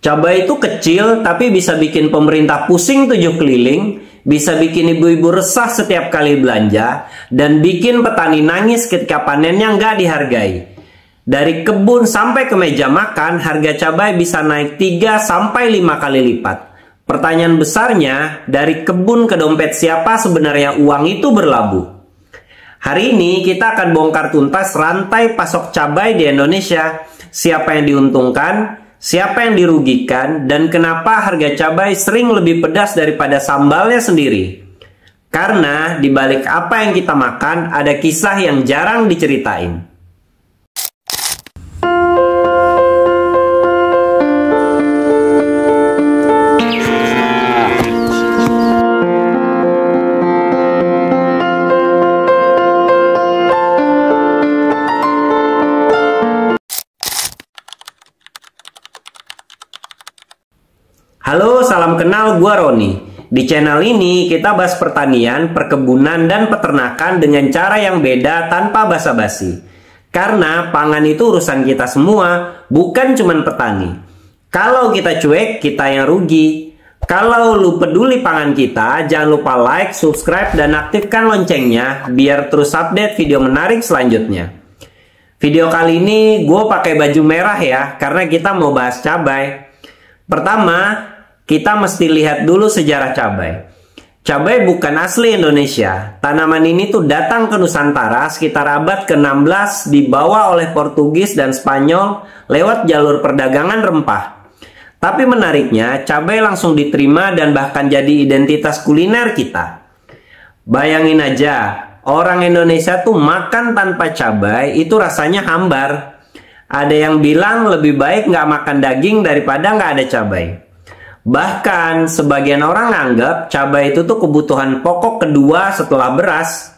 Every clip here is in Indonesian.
Cabai itu kecil tapi bisa bikin pemerintah pusing tujuh keliling, bisa bikin ibu-ibu resah setiap kali belanja, dan bikin petani nangis ketika panennya nggak dihargai. Dari kebun sampai ke meja makan, harga cabai bisa naik 3-5 kali lipat. Pertanyaan besarnya, dari kebun ke dompet siapa sebenarnya uang itu berlabuh? Hari ini kita akan bongkar tuntas rantai pasok cabai di Indonesia. Siapa yang diuntungkan, siapa yang dirugikan, dan kenapa harga cabai sering lebih pedas daripada sambalnya sendiri. Karena di balik apa yang kita makan ada kisah yang jarang diceritain. Halo, salam kenal, gua Roni. Di channel ini kita bahas pertanian, perkebunan, dan peternakan dengan cara yang beda tanpa basa-basi. Karena pangan itu urusan kita semua, bukan cuma petani. Kalau kita cuek, kita yang rugi. Kalau lu peduli pangan kita, jangan lupa like, subscribe, dan aktifkan loncengnya biar terus update video menarik selanjutnya. Video kali ini gue pakai baju merah ya, karena kita mau bahas cabai. Pertama, kita mesti lihat dulu sejarah cabai. Cabai bukan asli Indonesia. Tanaman ini tuh datang ke Nusantara sekitar abad ke-16, dibawa oleh Portugis dan Spanyol lewat jalur perdagangan rempah. Tapi menariknya, cabai langsung diterima dan bahkan jadi identitas kuliner kita. Bayangin aja, orang Indonesia tuh makan tanpa cabai itu rasanya hambar. Ada yang bilang lebih baik nggak makan daging daripada nggak ada cabai. Bahkan sebagian orang anggap cabai itu tuh kebutuhan pokok kedua setelah beras.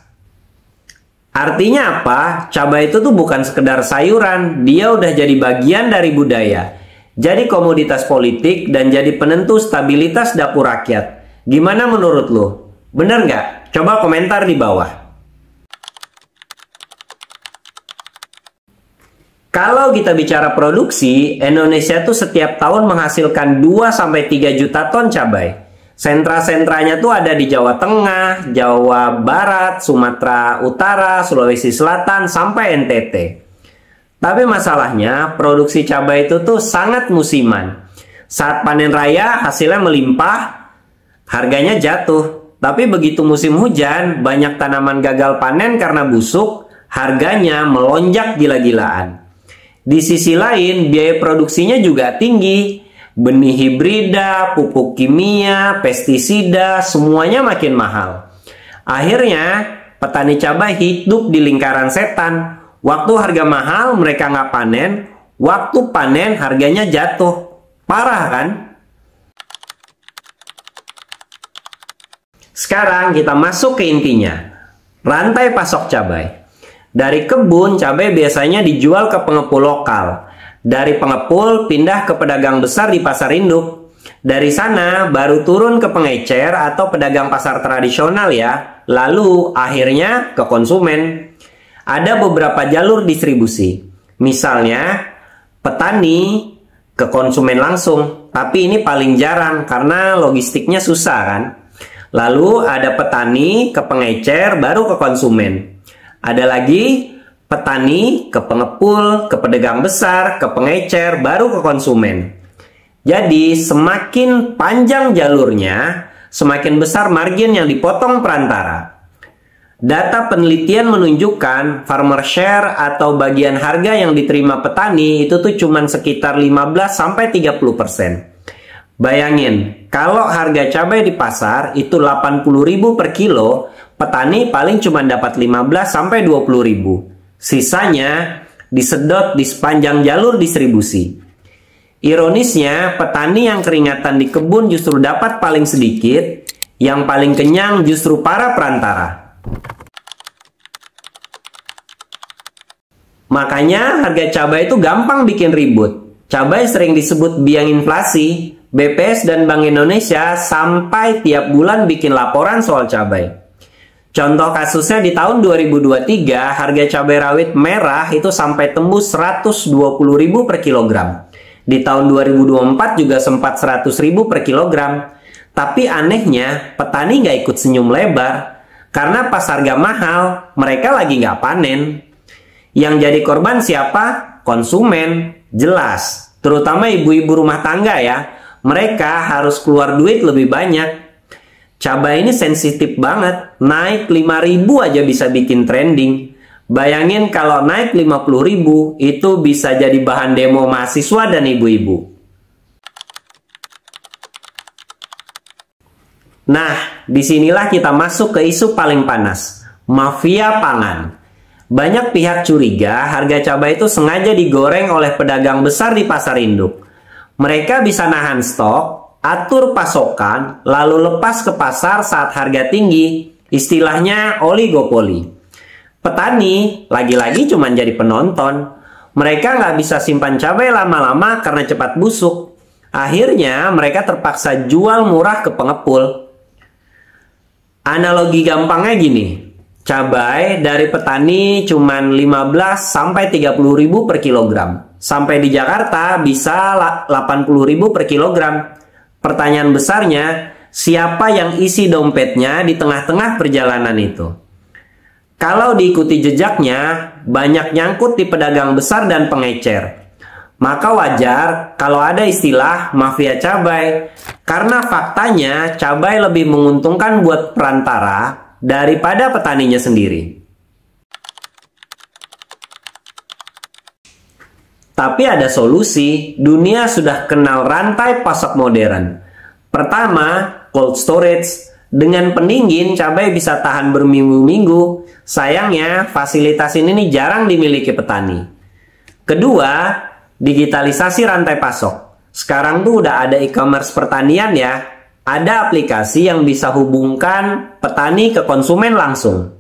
Artinya apa? Cabai itu tuh bukan sekedar sayuran, dia udah jadi bagian dari budaya. Jadi komoditas politik dan jadi penentu stabilitas dapur rakyat. Gimana menurut lo? Bener nggak? Coba komentar di bawah. Kalau kita bicara produksi, Indonesia tuh setiap tahun menghasilkan 2-3 juta ton cabai. Sentra-sentranya tuh ada di Jawa Tengah, Jawa Barat, Sumatera Utara, Sulawesi Selatan, sampai NTT. Tapi masalahnya, produksi cabai itu tuh sangat musiman. Saat panen raya, hasilnya melimpah, harganya jatuh. Tapi begitu musim hujan, banyak tanaman gagal panen karena busuk, harganya melonjak gila-gilaan. Di sisi lain, biaya produksinya juga tinggi. Benih hibrida, pupuk kimia, pestisida, semuanya makin mahal. Akhirnya, petani cabai hidup di lingkaran setan. Waktu harga mahal, mereka nggak panen. Waktu panen, harganya jatuh. Parah kan? Sekarang kita masuk ke intinya. Rantai pasok cabai. Dari kebun, cabai biasanya dijual ke pengepul lokal. Dari pengepul, pindah ke pedagang besar di pasar induk. Dari sana, baru turun ke pengecer atau pedagang pasar tradisional ya. Lalu, akhirnya ke konsumen. Ada beberapa jalur distribusi. Misalnya, petani ke konsumen langsung. Tapi ini paling jarang karena logistiknya susah kan. Lalu, ada petani ke pengecer, baru ke konsumen. Ada lagi petani ke pengepul, ke pedagang besar, ke pengecer, baru ke konsumen. Jadi semakin panjang jalurnya, semakin besar margin yang dipotong perantara. Data penelitian menunjukkan farmer share atau bagian harga yang diterima petani itu tuh cuma sekitar 15-30%. Bayangin, kalau harga cabai di pasar itu 80.000 per kilo, petani paling cuma dapat 15-20.000. Sisanya disedot di sepanjang jalur distribusi. Ironisnya, petani yang keringatan di kebun justru dapat paling sedikit, yang paling kenyang justru para perantara. Makanya harga cabai itu gampang bikin ribut. Cabai sering disebut biang inflasi. BPS dan Bank Indonesia sampai tiap bulan bikin laporan soal cabai. Contoh kasusnya di tahun 2023, harga cabai rawit merah itu sampai tembus 120.000 per kilogram. Di tahun 2024 juga sempat 100.000 per kilogram. Tapi anehnya, petani nggak ikut senyum lebar. Karena pas harga mahal, mereka lagi nggak panen. Yang jadi korban siapa? Konsumen. Jelas. Terutama ibu-ibu rumah tangga ya. Mereka harus keluar duit lebih banyak. Cabai ini sensitif banget. Naik 5.000 aja bisa bikin trending. Bayangin kalau naik 50.000, itu bisa jadi bahan demo mahasiswa dan ibu-ibu. Nah, disinilah kita masuk ke isu paling panas, mafia pangan. Banyak pihak curiga harga cabai itu sengaja digoreng oleh pedagang besar di pasar induk. Mereka bisa nahan stok, atur pasokan, lalu lepas ke pasar saat harga tinggi, istilahnya oligopoli. Petani lagi-lagi cuma jadi penonton. Mereka nggak bisa simpan cabai lama-lama karena cepat busuk. Akhirnya mereka terpaksa jual murah ke pengepul. Analogi gampangnya gini, cabai dari petani cuma 15-30.000 per kilogram. Sampai di Jakarta bisa 80.000 per kilogram. Pertanyaan besarnya, siapa yang isi dompetnya di tengah-tengah perjalanan itu? Kalau diikuti jejaknya, banyak nyangkut di pedagang besar dan pengecer. Maka wajar kalau ada istilah mafia cabai. Karena faktanya cabai lebih menguntungkan buat perantara daripada petaninya sendiri. Tapi ada solusi, dunia sudah kenal rantai pasok modern. Pertama, cold storage. Dengan pendingin, cabai bisa tahan berminggu-minggu. Sayangnya, fasilitas ini nih jarang dimiliki petani. Kedua, digitalisasi rantai pasok. Sekarang tuh udah ada e-commerce pertanian ya. Ada aplikasi yang bisa hubungkan petani ke konsumen langsung.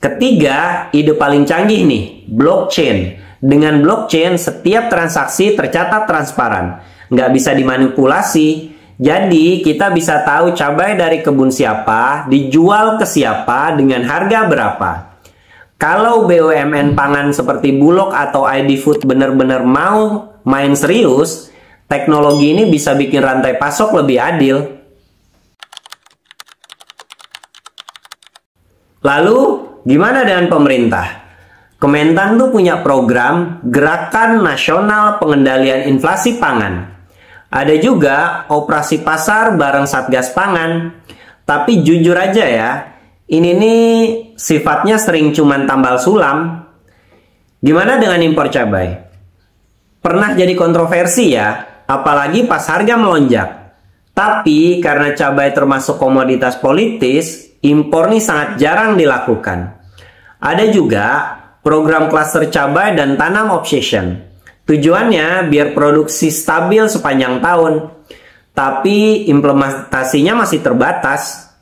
Ketiga, ide paling canggih nih, blockchain. Dengan blockchain, setiap transaksi tercatat transparan. Nggak bisa dimanipulasi. Jadi, kita bisa tahu cabai dari kebun siapa, dijual ke siapa, dengan harga berapa. Kalau BUMN pangan seperti Bulog atau ID Food benar-benar mau main serius, teknologi ini bisa bikin rantai pasok lebih adil. Lalu, gimana dengan pemerintah? Kementan tuh punya program Gerakan Nasional Pengendalian Inflasi Pangan. Ada juga operasi pasar bareng Satgas Pangan. Tapi jujur aja ya, ini nih sifatnya sering cuman tambal sulam. Gimana dengan impor cabai? Pernah jadi kontroversi ya, apalagi pas harga melonjak. Tapi karena cabai termasuk komoditas politis, impor nih sangat jarang dilakukan. Ada juga program klaster cabai dan tanam obsession. Tujuannya biar produksi stabil sepanjang tahun, tapi implementasinya masih terbatas.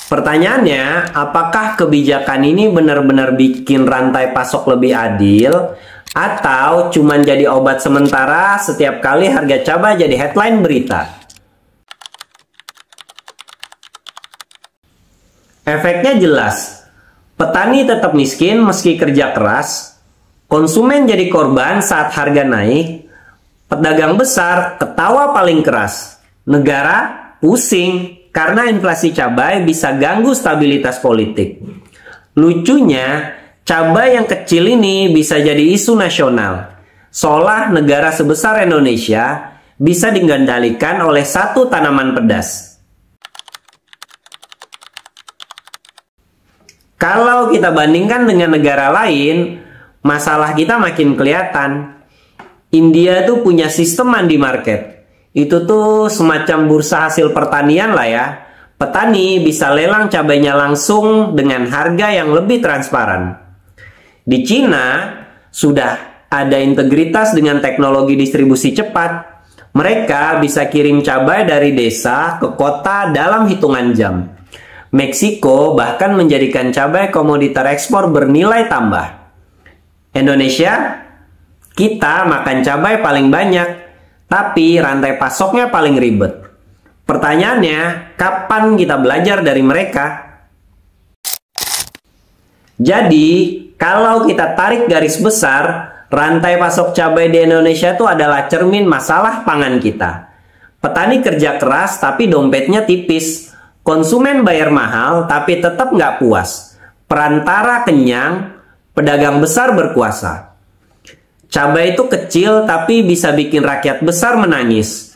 Pertanyaannya, apakah kebijakan ini benar-benar bikin rantai pasok lebih adil, atau cuma jadi obat sementara setiap kali harga cabai jadi headline berita? Efeknya jelas, petani tetap miskin meski kerja keras. Konsumen jadi korban saat harga naik, pedagang besar ketawa paling keras, negara pusing karena inflasi cabai bisa ganggu stabilitas politik. Lucunya, cabai yang kecil ini bisa jadi isu nasional, seolah negara sebesar Indonesia bisa dikendalikan oleh satu tanaman pedas. Kalau kita bandingkan dengan negara lain, masalah kita makin kelihatan. India tuh punya sistem mandi market. Itu tuh semacam bursa hasil pertanian lah ya. Petani bisa lelang cabainya langsung dengan harga yang lebih transparan. Di Cina sudah ada integritas dengan teknologi distribusi cepat. Mereka bisa kirim cabai dari desa ke kota dalam hitungan jam. Meksiko bahkan menjadikan cabai komoditas ekspor bernilai tambah. Indonesia, kita makan cabai paling banyak, tapi rantai pasoknya paling ribet. Pertanyaannya, kapan kita belajar dari mereka? Jadi, kalau kita tarik garis besar, Rantai pasok cabai di Indonesia itu adalah cermin masalah pangan kita. Petani kerja keras tapi dompetnya tipis. Konsumen bayar mahal tapi tetap nggak puas. Perantara kenyang, pedagang besar berkuasa. Cabai itu kecil tapi bisa bikin rakyat besar menangis.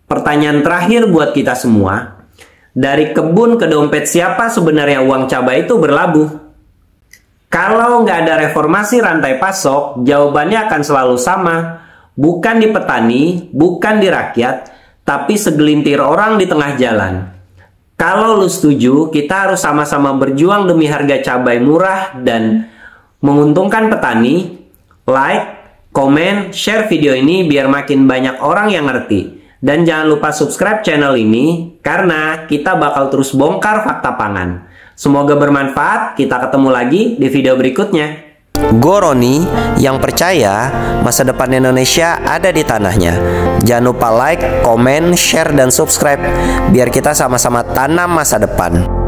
Pertanyaan terakhir buat kita semua. Dari kebun ke dompet siapa sebenarnya uang cabai itu berlabuh? Kalau nggak ada reformasi rantai pasok, jawabannya akan selalu sama. Bukan di petani, bukan di rakyat, tapi segelintir orang di tengah jalan. Kalau lu setuju, kita harus sama-sama berjuang demi harga cabai murah dan menguntungkan petani. Like, komen, share video ini biar makin banyak orang yang ngerti. Dan jangan lupa subscribe channel ini, karena kita bakal terus bongkar fakta pangan. Semoga bermanfaat, kita ketemu lagi di video berikutnya. Gue Roni, yang percaya masa depan Indonesia ada di tanahnya. Jangan lupa like, komen, share, dan subscribe, biar kita sama-sama tanam masa depan.